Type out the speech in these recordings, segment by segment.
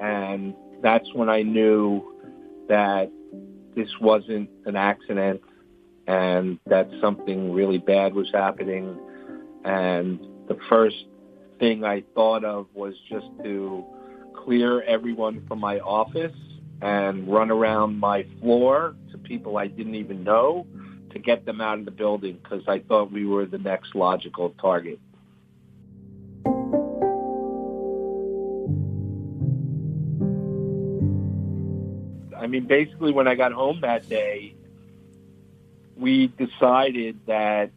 And that's when I knew that this wasn't an accident and that something really bad was happening. And the first thing I thought of was just to clear everyone from my office and run around my floor to people I didn't even know to get them out of the building, because I thought we were the next logical target. I mean, basically when I got home that day, we decided that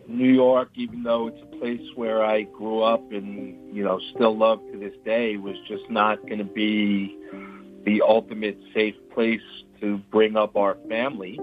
New York, even though it's a place where I grew up and, you know, still love to this day, was just not going to be the ultimate safe place to bring up our family.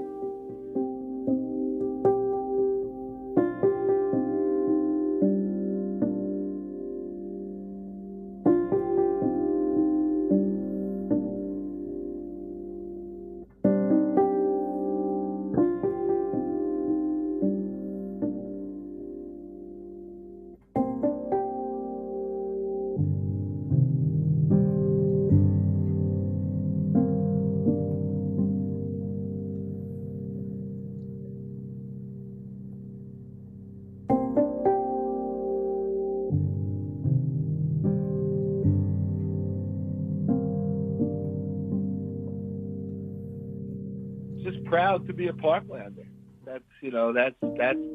Just proud to be a Parklander. That's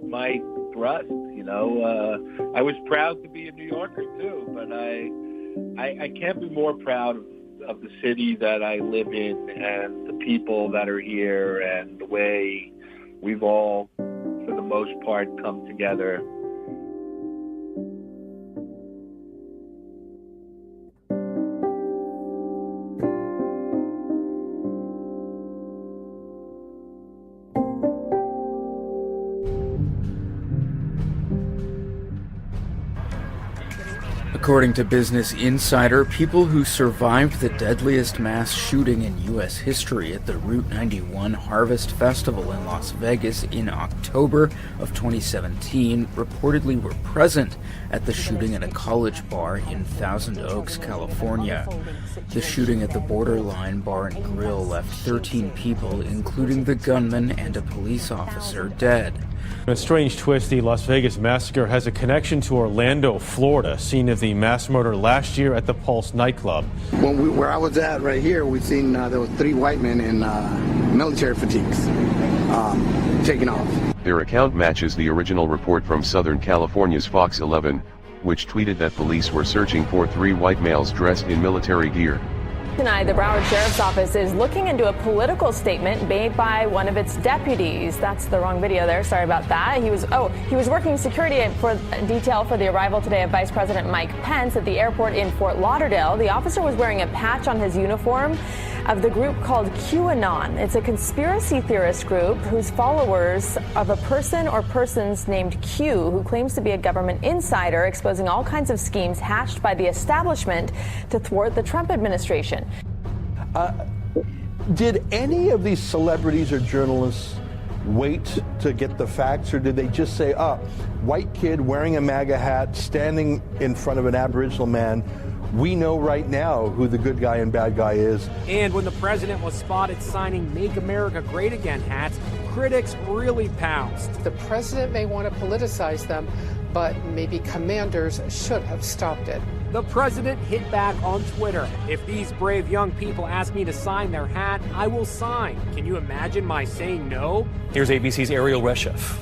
my thrust. I was proud to be a New Yorker too, but I can't be more proud of the city that I live in and the people that are here and the way we've all, for the most part, come together. According to Business Insider, people who survived the deadliest mass shooting in U.S. history at the Route 91 Harvest Festival in Las Vegas in October of 2017 reportedly were present at the shooting at a college bar in Thousand Oaks, California. The shooting at the Borderline Bar and Grill left 13 people, including the gunman and a police officer, dead. In a strange twist, the Las Vegas massacre has a connection to Orlando, Florida, scene of the mass murder last year at the Pulse nightclub. Where I was at right here, we seen there was 3 white men in military fatigues taking off. Their account matches the original report from Southern California's Fox 11, which tweeted that police were searching for 3 white males dressed in military gear. Tonight, the Broward Sheriff's Office is looking into a political statement made by one of its deputies. That's the wrong video there. Sorry about that. He was working security detail for the arrival today of Vice President Mike Pence at the airport in Fort Lauderdale. The officer was wearing a patch on his uniform of the group called QAnon. It's a conspiracy theorist group whose followers of a person or persons named Q, who claims to be a government insider, exposing all kinds of schemes hatched by the establishment to thwart the Trump administration. Did any of these celebrities or journalists wait to get the facts, or did they just say, white kid wearing a MAGA hat, standing in front of an Aboriginal man, we know right now who the good guy and bad guy is? And when the president was spotted signing Make America Great Again hats, critics really pounced. The president may want to politicize them, but maybe commanders should have stopped it. The president hit back on Twitter. If these brave young people ask me to sign their hat, I will sign. Can you imagine my saying no? Here's ABC's Ariel Reshef.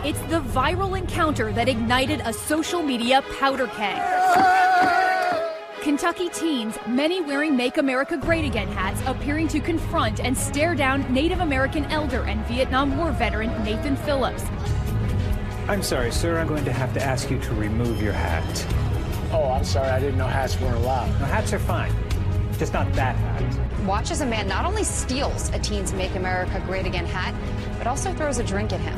It's the viral encounter that ignited a social media powder keg. Kentucky teens, many wearing Make America Great Again hats, appearing to confront and stare down Native American elder and Vietnam War veteran Nathan Phillips. I'm sorry, sir. I'm going to have to ask you to remove your hat. Oh, I'm sorry. I didn't know hats weren't allowed. No, hats are fine. Just not that hat. Watch as a man not only steals a teen's Make America Great Again hat, but also throws a drink at him.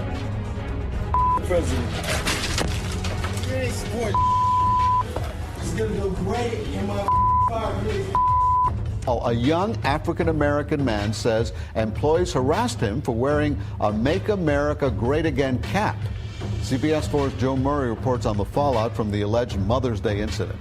President. You ain't support. It's gonna go great in my 5 years. A young African-American man says employees harassed him for wearing a Make America Great Again cap. CBS 4's Joe Murray reports on the fallout from the alleged Mother's Day incident.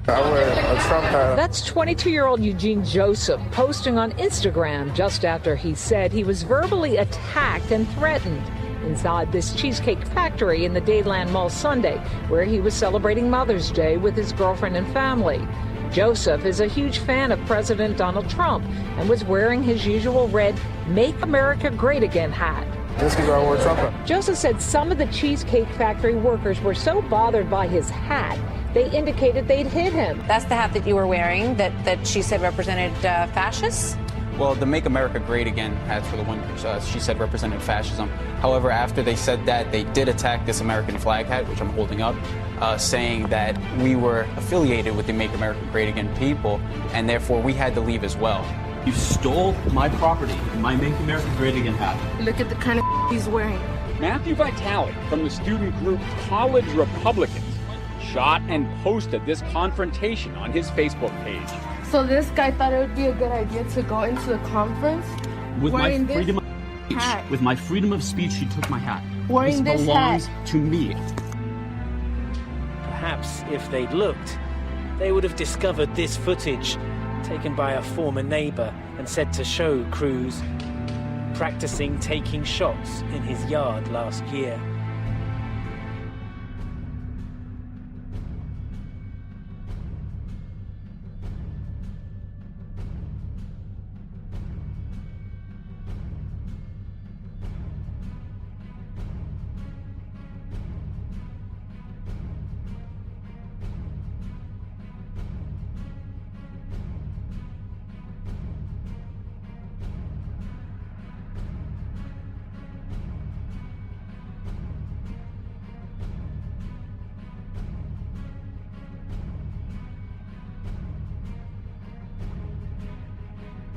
I wear a Trump hat. That's 22-year-old Eugene Joseph posting on Instagram just after he said he was verbally attacked and threatened inside this cheesecake factory in the Dadeland Mall Sunday, where he was celebrating Mother's Day with his girlfriend and family. Joseph is a huge fan of President Donald Trump and was wearing his usual red Make America Great Again hat. Just because I wore Trump hat. Joseph said some of the Cheesecake Factory workers were so bothered by his hat, they indicated they'd hit him. That's the hat that you were wearing that she said represented fascists? Well, the Make America Great Again hats were the one she said represented fascism. However, after they said that, they did attack this American flag hat, which I'm holding up, saying that we were affiliated with the Make America Great Again people, and therefore we had to leave as well. You stole my property, my Make America Great Again hat. Look at the kind of he's wearing. Matthew Vitale from the student group College Republicans shot and posted this confrontation on his Facebook page. So this guy thought it would be a good idea to go into the conference with my wearing freedom of speech. Hat. With my freedom of speech, she took my hat. Wearing this belongs hat. to me. Perhaps if they'd looked, they would have discovered this footage taken by a former neighbor and said to show Cruz practicing taking shots in his yard last year.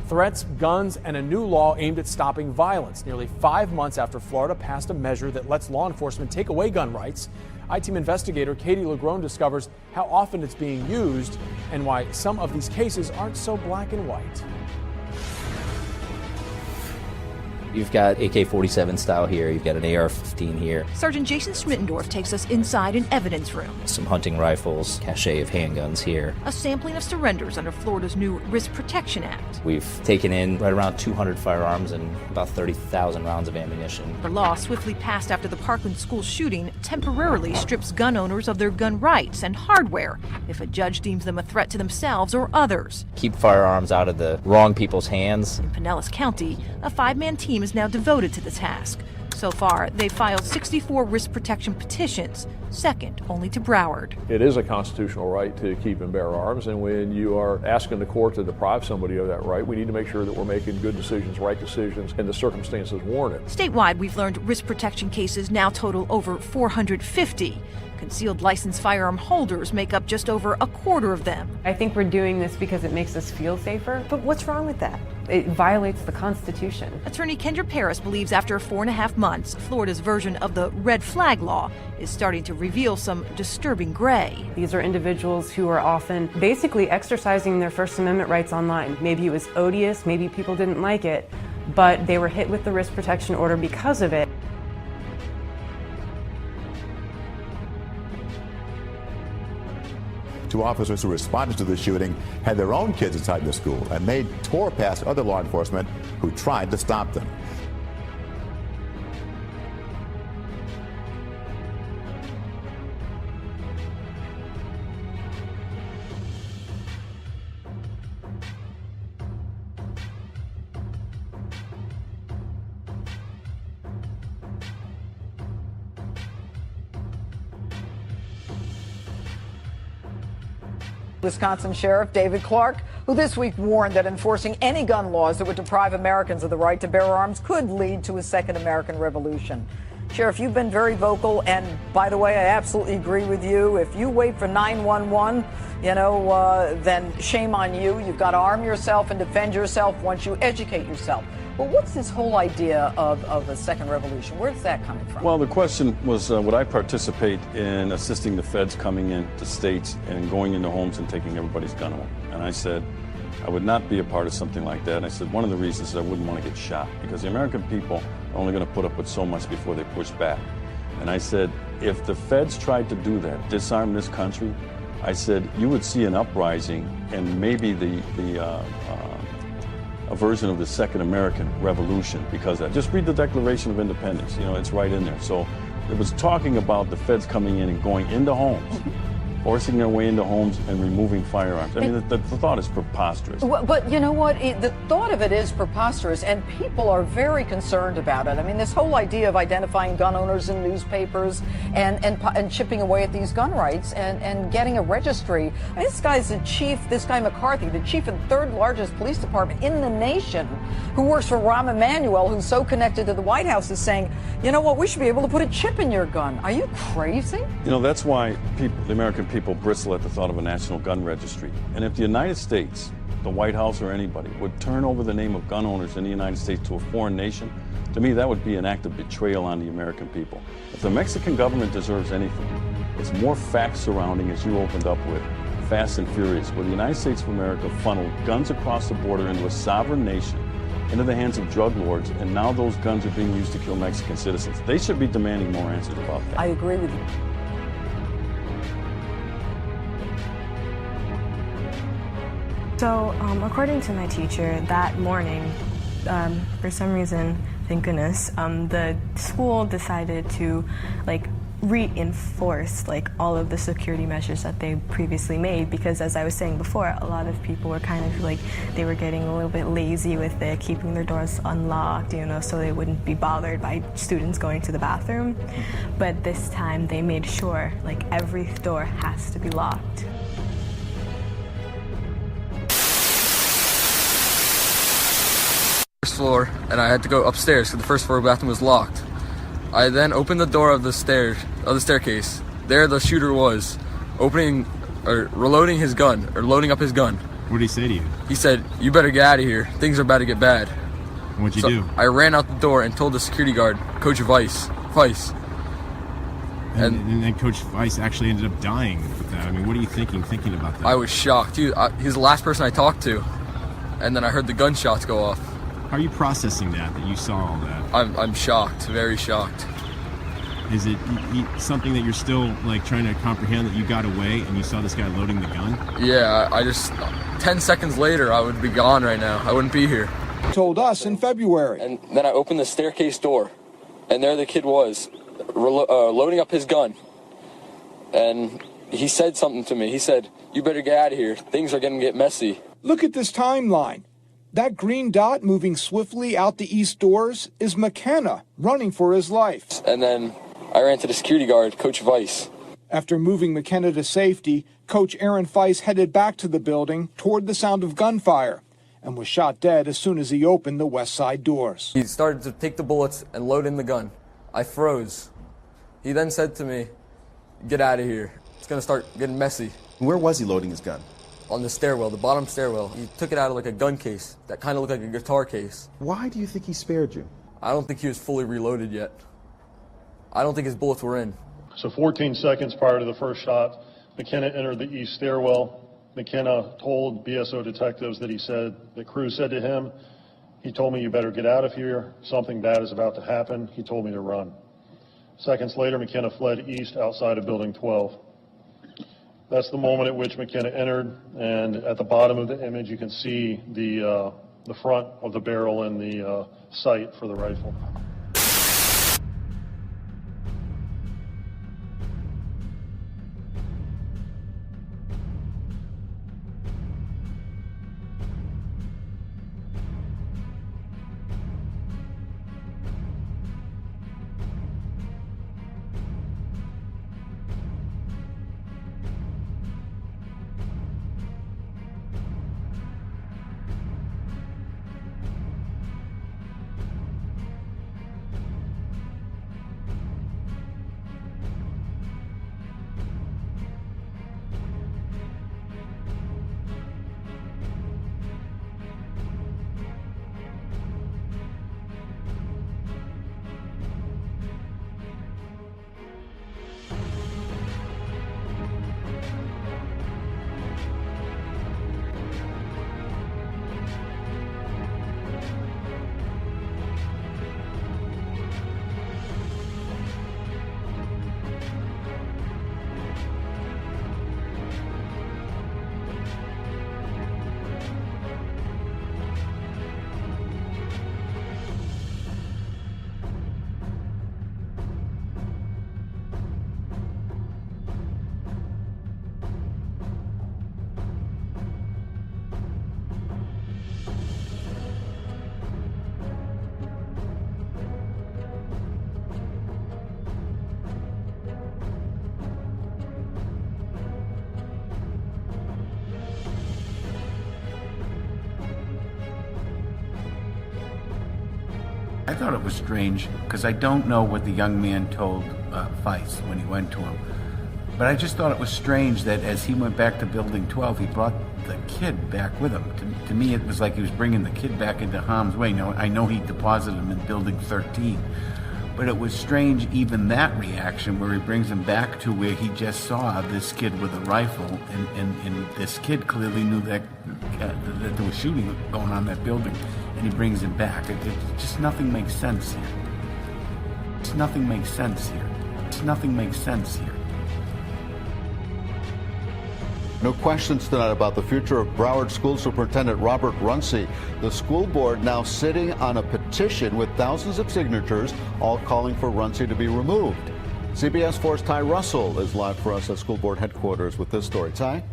Threats, guns, and a new law aimed at stopping violence. Nearly 5 months after Florida passed a measure that lets law enforcement take away gun rights, I-Team investigator Katie Legrone discovers how often it's being used and why some of these cases aren't so black and white. You've got AK-47 style here, you've got an AR-15 here. Sergeant Jason Schmittendorf takes us inside an evidence room. Some hunting rifles, cache of handguns here. A sampling of surrenders under Florida's new Risk Protection Act. We've taken in right around 200 firearms and about 30,000 rounds of ammunition. The law swiftly passed after the Parkland school shooting temporarily strips gun owners of their gun rights and hardware if a judge deems them a threat to themselves or others. Keep firearms out of the wrong people's hands. In Pinellas County, a 5-man team is now devoted to the task. So far, they've filed 64 risk protection petitions, second only to Broward. It is a constitutional right to keep and bear arms, and when you are asking the court to deprive somebody of that right, we need to make sure that we're making good decisions, right decisions, and the circumstances warrant it. Statewide, we've learned risk protection cases now total over 450. Concealed license firearm holders make up just over a quarter of them. I think we're doing this because it makes us feel safer. But what's wrong with that? It violates the Constitution. Attorney Kendra Paris believes after 4.5 months, Florida's version of the red flag law is starting to reveal some disturbing gray. These are individuals who are often basically exercising their First Amendment rights online. Maybe it was odious, maybe people didn't like it, but they were hit with the risk protection order because of it. Two officers who responded to the shooting had their own kids inside the school, and they tore past other law enforcement who tried to stop them. Wisconsin Sheriff David Clark, who this week warned that enforcing any gun laws that would deprive Americans of the right to bear arms could lead to a second American Revolution. Sheriff, you've been very vocal, and by the way, I absolutely agree with you. If you wait for 911, then shame on you. You've got to arm yourself and defend yourself once you educate yourself. But what's this whole idea of a second revolution? Where's that coming from? Well, the question was, would I participate in assisting the feds coming into states and going into homes and taking everybody's gun away? And I said, I would not be a part of something like that. And I said, one of the reasons is I wouldn't want to get shot, because the American people are only going to put up with so much before they push back. And I said, if the feds tried to do that, disarm this country, I said, you would see an uprising and maybe a version of the Second American Revolution because of that. Just read the Declaration of Independence, it's right in there. So it was talking about the feds coming in and going into homes, forcing their way into homes and removing firearms. I mean, the thought is preposterous. But you know what? The thought of it is preposterous, and people are very concerned about it. I mean, this whole idea of identifying gun owners in newspapers and chipping away at these gun rights and getting a registry. I mean, this guy McCarthy, the chief and third largest police department in the nation, who works for Rahm Emanuel, who's so connected to the White House, is saying, you know what, we should be able to put a chip in your gun. Are you crazy? That's why the American people bristle at the thought of a national gun registry. And if the United States, the White House or anybody, would turn over the name of gun owners in the United States to a foreign nation, to me that would be an act of betrayal on the American people. If the Mexican government deserves anything, it's more facts surrounding, as you opened up with, Fast and Furious, where the United States of America funneled guns across the border into a sovereign nation, into the hands of drug lords, and now those guns are being used to kill Mexican citizens. They should be demanding more answers about that. I agree with you. So, according to my teacher, that morning, for some reason, thank goodness, the school decided to, reinforce, all of the security measures that they previously made, because, as I was saying before, a lot of people were kind of they were getting a little bit lazy with it, keeping their doors unlocked, so they wouldn't be bothered by students going to the bathroom. But this time, they made sure, every door has to be locked. Floor, and I had to go upstairs because the first floor bathroom was locked. I then opened the door of the staircase. There the shooter was, reloading his gun, or loading up his gun. What did he say to you? He said, "You better get out of here. Things are about to get bad." What'd you do? I ran out the door and told the security guard, Coach Weiss. And then Coach Weiss actually ended up dying with that. I mean, what are you thinking about that? I was shocked. He's the last person I talked to. And then I heard the gunshots go off. How are you processing that you saw all that? I'm shocked, very shocked. Is it something that you're still trying to comprehend, that you got away and you saw this guy loading the gun? Yeah, I just 10 seconds later I would be gone right now. I wouldn't be here. Told us in February. And then I opened the staircase door, and there the kid was, loading up his gun. And he said something to me. He said, "You better get out of here. Things are going to get messy." Look at this timeline. That green dot moving swiftly out the east doors is McKenna running for his life. And then I ran to the security guard, Coach Weiss. After moving McKenna to safety, Coach Aaron Weiss headed back to the building toward the sound of gunfire and was shot dead as soon as he opened the west side doors. He started to take the bullets and load in the gun. I froze. He then said to me, "Get out of here. It's going to start getting messy." Where was he loading his gun? On the stairwell, the bottom stairwell. He took it out of a gun case that kind of looked like a guitar case. Why do you think he spared you? I don't think he was fully reloaded yet. I don't think his bullets were in. So 14 seconds prior to the first shot, McKenna entered the east stairwell. McKenna told BSO detectives that the crew said to him, "He told me you better get out of here. Something bad is about to happen. He told me to run." Seconds later, McKenna fled east outside of Building 12. That's the moment at which McKenna entered, and at the bottom of the image you can see the front of the barrel and the sight for the rifle. I thought it was strange because I don't know what the young man told Feist when he went to him. But I just thought it was strange that as he went back to Building 12, he brought the kid back with him. To me, it was like he was bringing the kid back into harm's way. Now, I know he deposited him in Building 13, but it was strange even that reaction where he brings him back to where he just saw this kid with a rifle, and this kid clearly knew that there was shooting going on in that building, and he brings him back. It just nothing makes sense here. Just nothing makes sense here. Just nothing makes sense here. No questions tonight about the future of Broward School Superintendent Robert Runcie. The school board now sitting on a petition with thousands of signatures, all calling for Runcie to be removed. CBS 4's Ty Russell is live for us at school board headquarters with this story. Ty?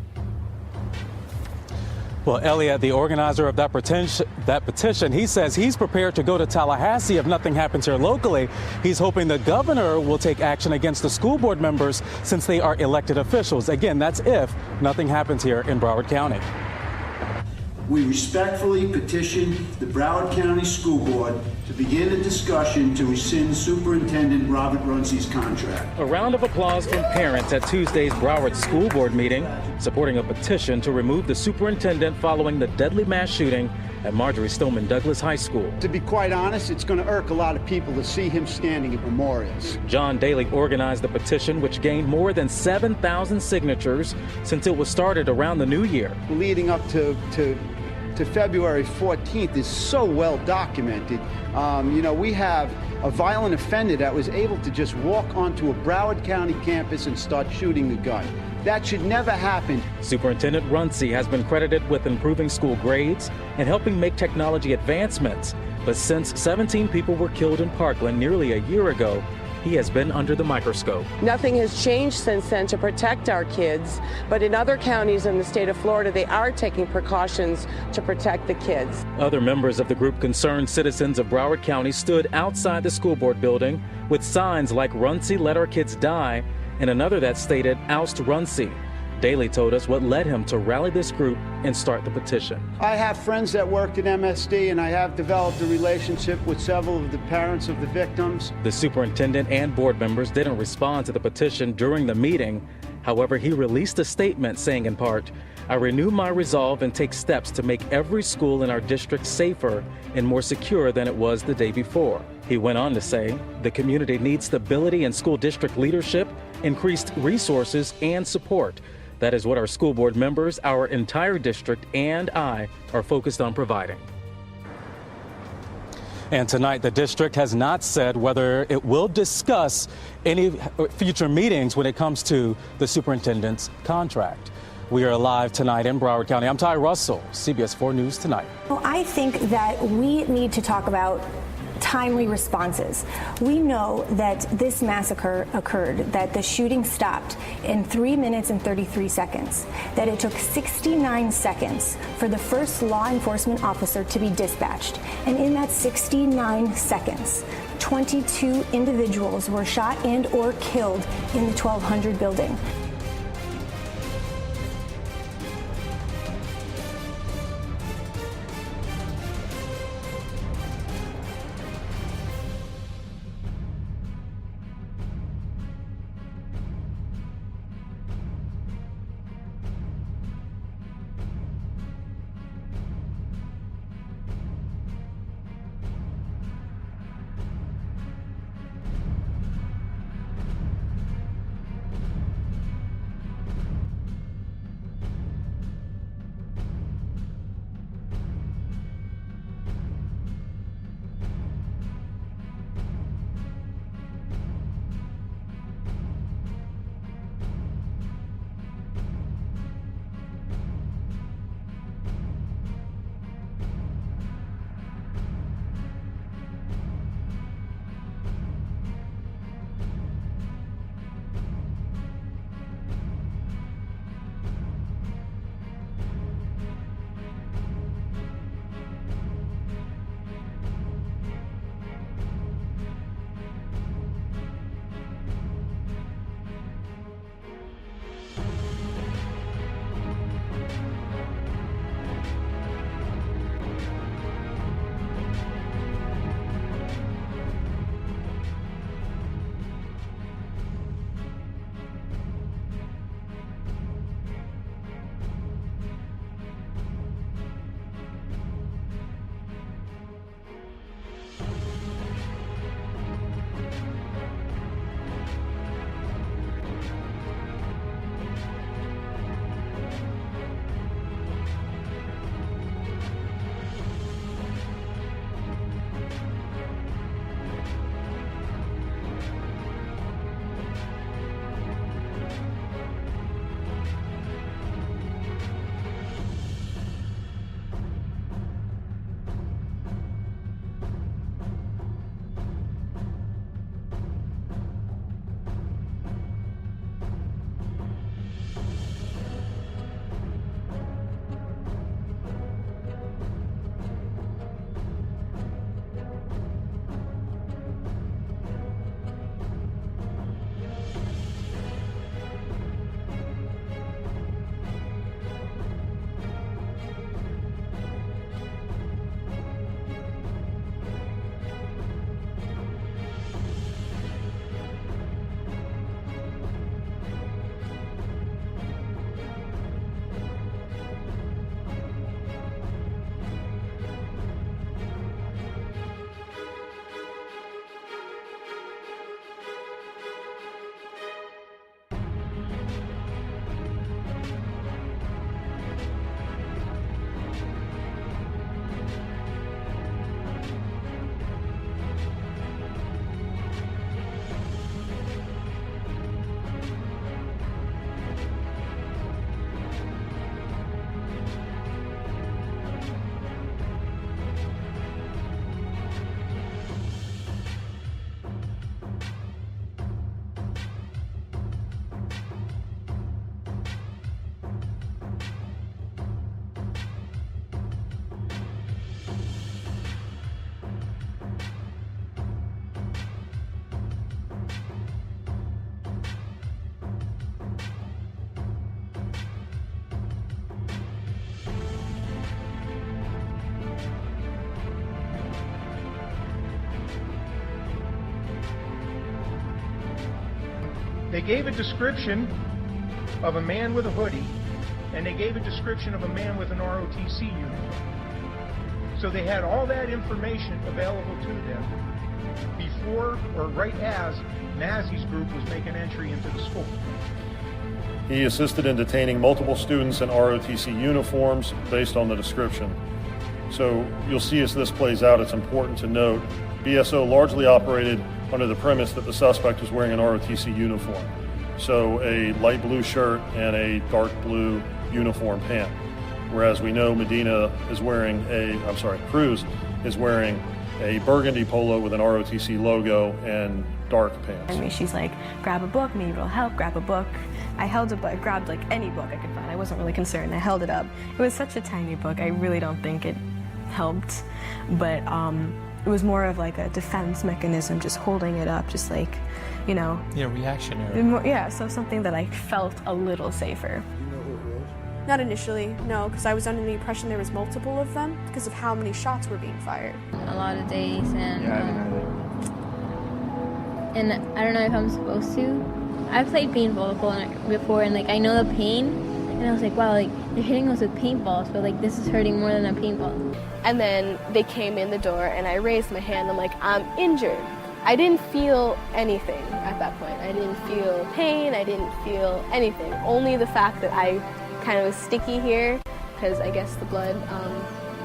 Well, Elliot, the organizer of that petition, he says he's prepared to go to Tallahassee if nothing happens here locally. He's hoping the governor will take action against the school board members since they are elected officials. Again, that's if nothing happens here in Broward County. We respectfully petition the Broward County School Board to begin a discussion to rescind Superintendent Robert Runcie's contract. A round of applause from parents at Tuesday's Broward School Board meeting, supporting a petition to remove the superintendent following the deadly mass shooting at Marjorie Stoneman Douglas High School. To be quite honest, it's going to irk a lot of people to see him standing at memorials. John Daly organized the petition, which gained more than 7,000 signatures since it was started around the new year. Leading up to February 14th is so well documented. We have a violent offender that was able to just walk onto a Broward County campus and start shooting the gun. That should never happen. Superintendent Runcie has been credited with improving school grades and helping make technology advancements. But since 17 people were killed in Parkland nearly a year ago, he has been under the microscope. Nothing has changed since then to protect our kids, but in other counties in the state of Florida, they are taking precautions to protect the kids. Other members of the group Concerned Citizens of Broward County stood outside the school board building with signs like "Runcie, let our kids die," and another that stated "Oust Runcie." Daly told us what led him to rally this group and start the petition. I have friends that worked at MSD, and I have developed a relationship with several of the parents of the victims. The superintendent and board members didn't respond to the petition during the meeting. However, he released a statement saying in part, "I renew my resolve and take steps to make every school in our district safer and more secure than it was the day before." He went on to say, "The community needs stability in school district leadership, increased resources, and support. That is what our school board members, our entire district, and I are focused on providing." And tonight, the district has not said whether it will discuss any future meetings when it comes to the superintendent's contract. We are live tonight in Broward County. I'm Ty Russell, CBS 4 News Tonight. Well, I think that we need to talk about timely responses. We know that this massacre occurred, that the shooting stopped in 3 minutes and 33 seconds, that it took 69 seconds for the first law enforcement officer to be dispatched. And in that 69 seconds, 22 individuals were shot and or killed in the 1200 building. They gave a description of a man with a hoodie, and they gave a description of a man with an ROTC uniform. So they had all that information available to them before or right as Mazzy's group was making entry into the school. He assisted in detaining multiple students in ROTC uniforms based on the description. So you'll see as this plays out, it's important to note BSO largely operated under the premise that the suspect was wearing an ROTC uniform. So a light blue shirt and a dark blue uniform pant. Whereas we know Cruz is wearing a burgundy polo with an ROTC logo and dark pants. I mean, she's like, grab a book, maybe it'll help, grab a book. I held a book, grabbed like any book I could find. I wasn't really concerned. I held it up. It was such a tiny book. I really don't think it helped, but it was more of like a defense mechanism, just holding it up, just like, you know. Yeah, reactionary. Yeah, so something that I felt a little safer. Not initially, no, because I was under the impression there was multiple of them because of how many shots were being fired. A lot of days, and and I don't know if I'm supposed to. I've played paintball before, and like I know the pain, and I was like, wow, like they're hitting us with paintballs, but like this is hurting more than a paintball. And then they came in the door, and I raised my hand. I'm like, I'm injured. I didn't feel anything at that point. I didn't feel pain. I didn't feel anything. Only the fact that I kind of was sticky here, because I guess the blood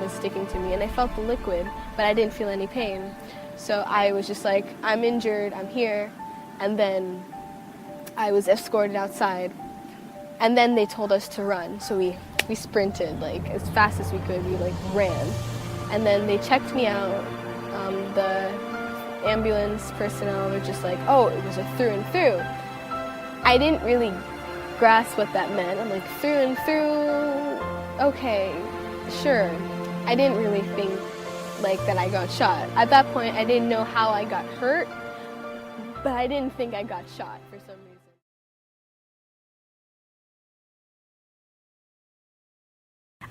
was sticking to me, and I felt the liquid, but I didn't feel any pain. So I was just like, I'm injured, I'm here, and then I was escorted outside, and then they told us to run, so we sprinted like as fast as we could. We like ran, and then they checked me out. The ambulance personnel were just like, oh, it was a through and through. I didn't really grasp what that meant. I'm like, through and through, okay, sure. I didn't really think like that I got shot. At that point, I didn't know how I got hurt, but I didn't think I got shot for some reason.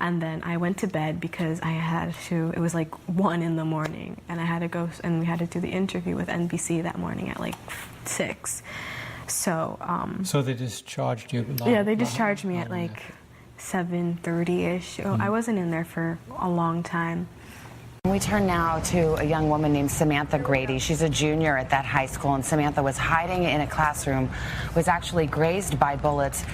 And then I went to bed because I had to, it was like 1 in the morning, and I had to go, and we had to do the interview with NBC that morning at like 6. So, So they discharged you? Yeah, they discharged me at like 7:30-ish. I wasn't in there for a long time. We turn now to a young woman named Samantha Grady. She's a junior at that high school, and Samantha was hiding in a classroom, was actually grazed by bullets.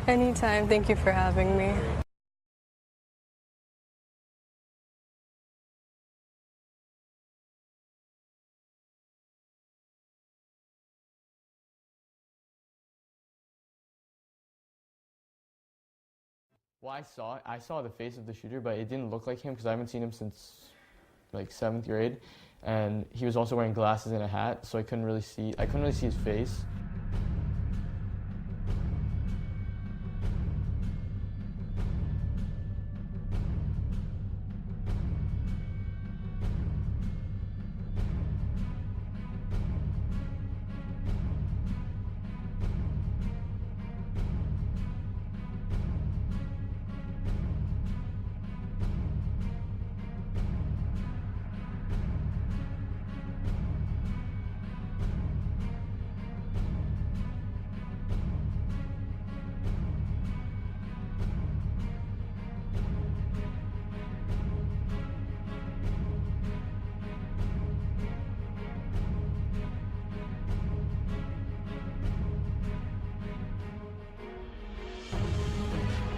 Anytime. Thank you for having me. Well, I saw the face of the shooter, but it didn't look like him because I haven't seen him since like 7th grade, and he was also wearing glasses and a hat, so I couldn't really see his face.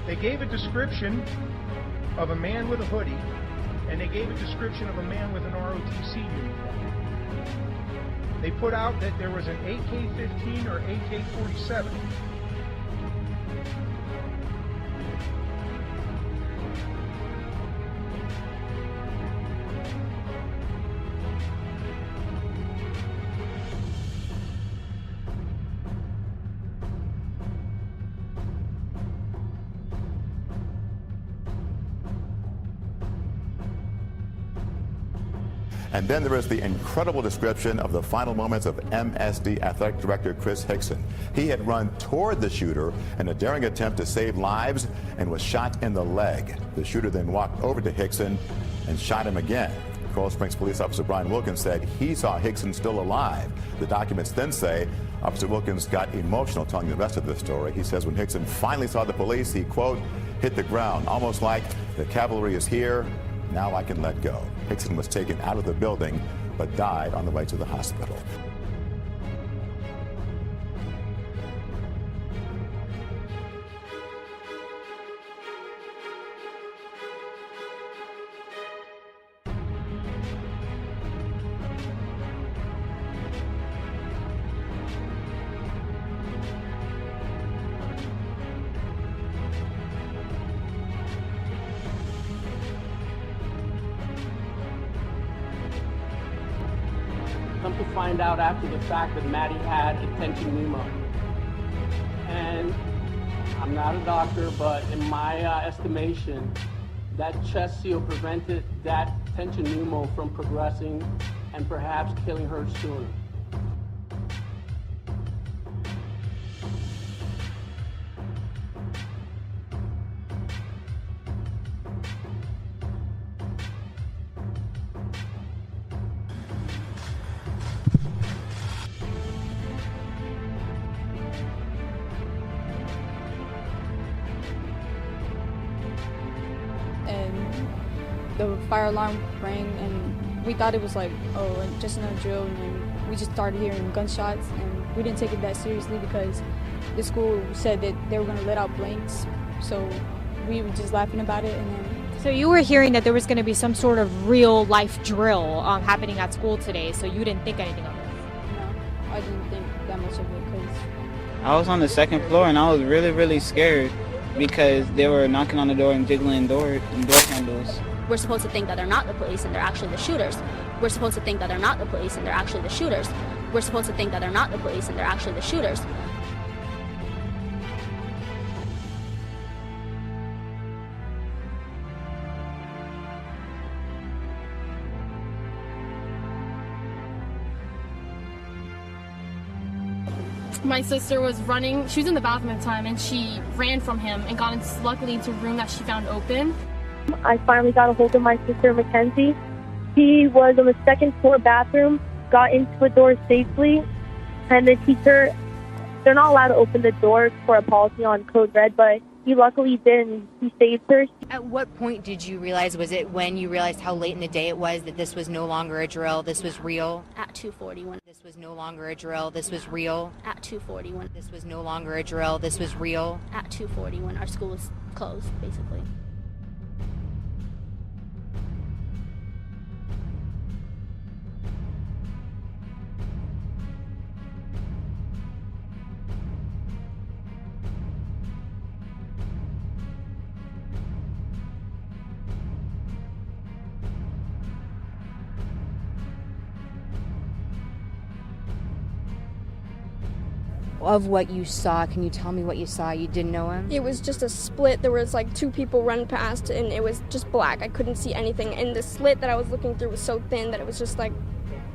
They gave a description of a man with a hoodie, and they gave a description of a man with an ROTC uniform. They put out that there was an AK-15 or AK-47. And then there is the incredible description of the final moments of MSD Athletic Director Chris Hickson. He had run toward the shooter in a daring attempt to save lives and was shot in the leg. The shooter then walked over to Hickson and shot him again. Coral Springs police officer Brian Wilkins said he saw Hickson still alive. The documents then say Officer Wilkins got emotional telling the rest of the story. He says when Hickson finally saw the police, he, quote, hit the ground, almost like the cavalry is here, now I can let go. Hickson was taken out of the building, but died on the way to the hospital. Come to find out after the fact that Maddie had attention pneumo. And I'm not a doctor, but in my estimation, that chest seal prevented that attention pneumo from progressing and perhaps killing her sooner. The fire alarm rang and we thought it was like, oh, just another drill, and then we just started hearing gunshots, and we didn't take it that seriously because the school said that they were going to let out blanks, so we were just laughing about it. And then So you were hearing that there was going to be some sort of real life drill happening at school today, so you didn't think anything of it? No, I didn't think that much of it because I was on the second floor and I was really scared because they were knocking on the door and jiggling door handles. We're supposed to think that they're not the police and they're actually the shooters. We're supposed to think that they're not the police and they're actually the shooters. We're supposed to think that they're not the police and they're actually the shooters. My sister was running, she was in the bathroom at the time, and she ran from him and got luckily into a room that she found open. I finally got a hold of my sister, Mackenzie. He was in the second floor bathroom, got into the door safely, and the teacher, they're not allowed to open the door for a policy on Code Red, but he luckily did, and he saved her. At what point did you realize, was it when you realized how late in the day it was, that this was no longer a drill, this was real? At 2:41. This was no longer a drill, this was real? At 2:41. This was no longer a drill, this was real? At 2:41. Our school was closed, basically. Of what you saw, can you tell me what you saw? You didn't know him? It was just a split. There was like two people run past and it was just black. I couldn't see anything. And the slit that I was looking through was so thin that it was just like,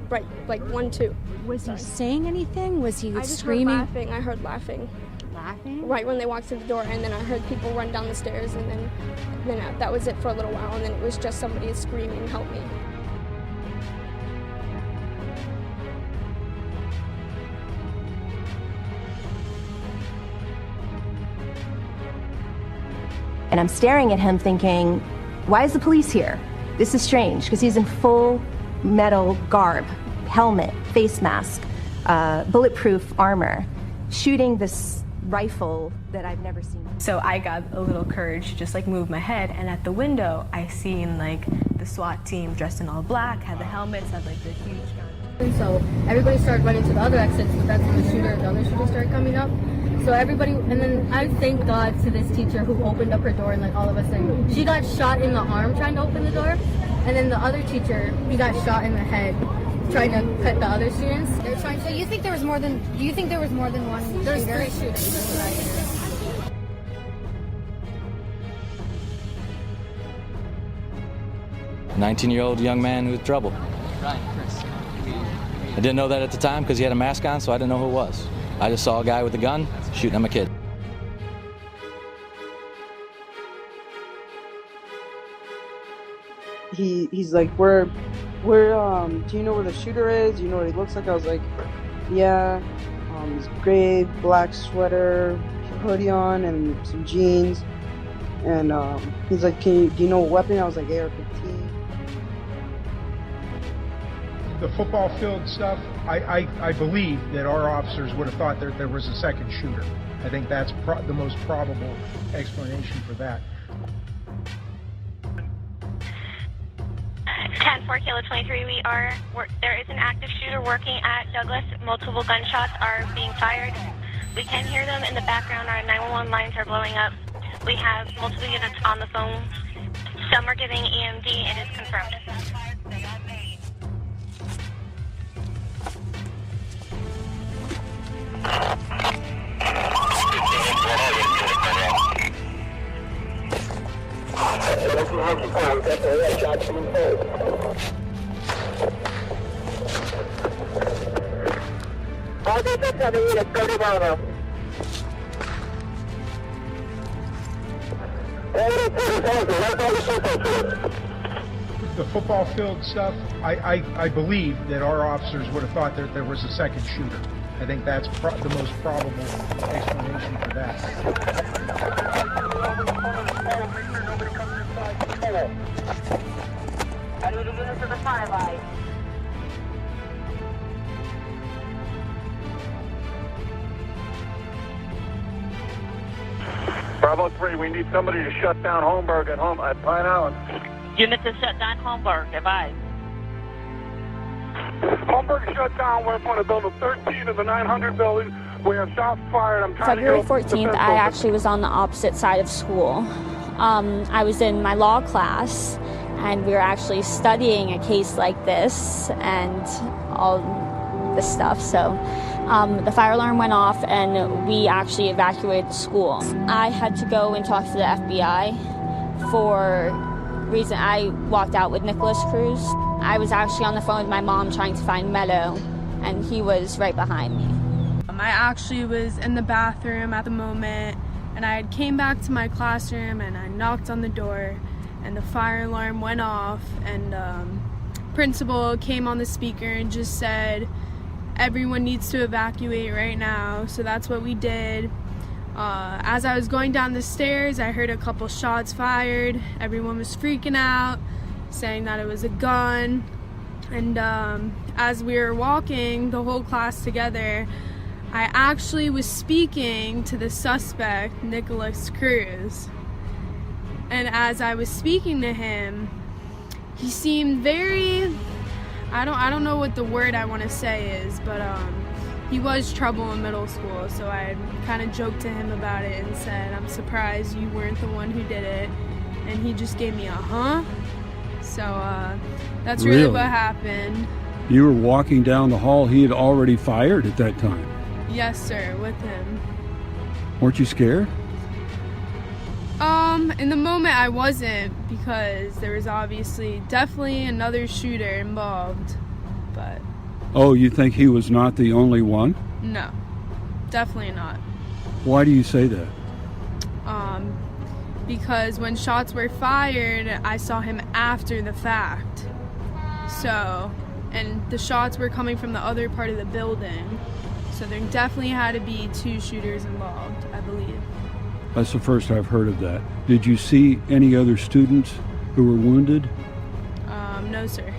right, like 1, 2. Was he saying anything? Was he I just screaming? heard laughing. I heard laughing. Laughing? Right when they walked through the door, and then I heard people run down the stairs, and then that was it for a little while, and then it was just somebody screaming, help me. And I'm staring at him thinking, why is the police here? This is strange, because he's in full metal garb, helmet, face mask, bulletproof armor, shooting this rifle that I've never seen. So I got a little courage, just like moved my head, and at the window I seen like the SWAT team dressed in all black, had the helmets, had like the huge gun. And so everybody started running to the other exits, but that's when the other shooter started coming up. So everybody, and then I thank God to this teacher who opened up her door and like all of us, and she got shot in the arm trying to open the door, and then the other teacher, he got shot in the head trying to cut the other students. They're trying to. So you think there was more than? Do you think there was more than one shooter? There's 3 shooters. That's what I hear. A 19-year-old young man with trouble. I didn't know that at the time because he had a mask on, so I didn't know who it was. I just saw a guy with a gun shooting at my kid. He's like, we're Do you know where the shooter is? Do you know what he looks like? I was like, yeah. He's gray, black sweater, hoodie on, and some jeans. And he's like, do you know what weapon? I was like, AR-15. The football field stuff, I believe that our officers would have thought that there was a second shooter. I think that's the most probable explanation for that. 10-4 Kilo 23, there is an active shooter working at Douglas. Multiple gunshots are being fired. We can hear them in the background. Our 911 lines are blowing up. We have multiple units on the phone. Some are giving EMD. It is confirmed. The football field stuff, I believe that our officers would have thought that there was a second shooter. I think that's the most probable explanation for that. I need to get into the firelight. Bravo 3, we need somebody to shut down Holmberg at Pine Island. Unit to shut down Holmberg, advise. Holmberg shut down. We're going to building 13 of the 900 building. We have shots fired. I'm trying February to get 14th, I actually was on the opposite side of school. I was in my law class, and we were actually studying a case like this and all this stuff. So the fire alarm went off, and we actually evacuated the school. I had to go and talk to the FBI for reason. I walked out with Nicholas Cruz. I was actually on the phone with my mom trying to find Meadow, and he was right behind me. I actually was in the bathroom at the moment, and I came back to my classroom and I knocked on the door, and the fire alarm went off, and principal came on the speaker and just said everyone needs to evacuate right now. So that's what we did. As I was going down the stairs, I heard a couple shots fired. Everyone was freaking out, saying that it was a gun. And as we were walking, the whole class together, I actually was speaking to the suspect, Nicholas Cruz. And as I was speaking to him, he seemed very, I don't know what the word I want to say is, but he was trouble in middle school. So I kind of joked to him about it and said, I'm surprised you weren't the one who did it. And he just gave me a huh. So that's really what happened. You were walking down the hall. He had already fired at that time. Yes, sir, with him. Weren't you scared? In the moment I wasn't, because there was obviously definitely another shooter involved, but... Oh, you think he was not the only one? No, definitely not. Why do you say that? Because when shots were fired, I saw him after the fact. So, and the shots were coming from the other part of the building. So there definitely had to be two shooters involved, I believe. That's the first I've heard of that. Did you see any other students who were wounded? No, sir.